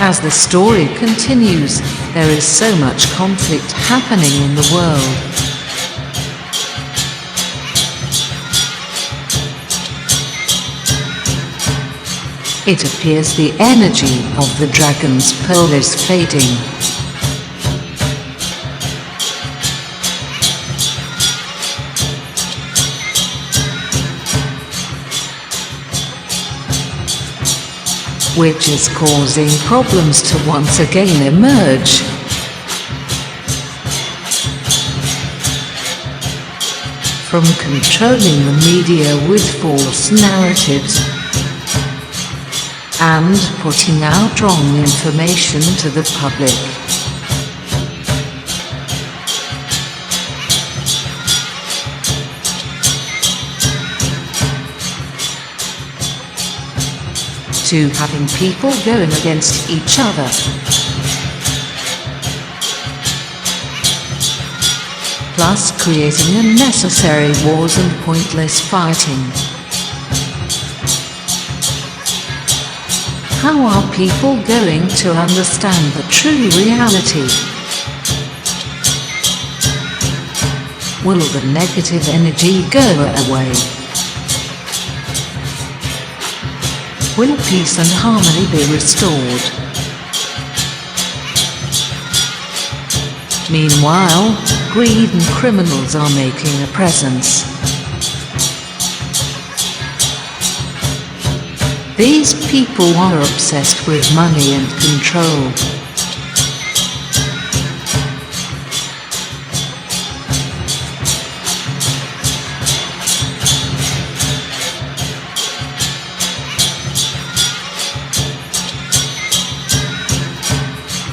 As the story continues, there is so much conflict happening in the world. It appears the energy of the dragon's pearl is fading. Which is causing problems to once again emerge. From controlling the media with false narratives and putting out wrong information to the public. To having people going against each other. Plus creating unnecessary wars and pointless fighting. How are people going to understand the true reality? Will the negative energy go away? Will peace and harmony be restored? Meanwhile, greed and criminals are making a presence. These people are obsessed with money and control.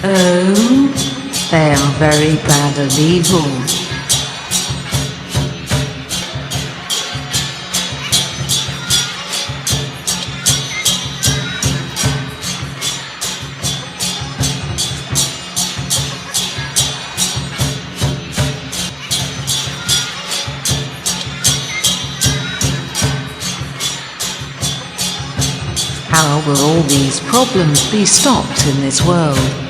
Oh, they are very bad and evil. How will all these problems be stopped in this world?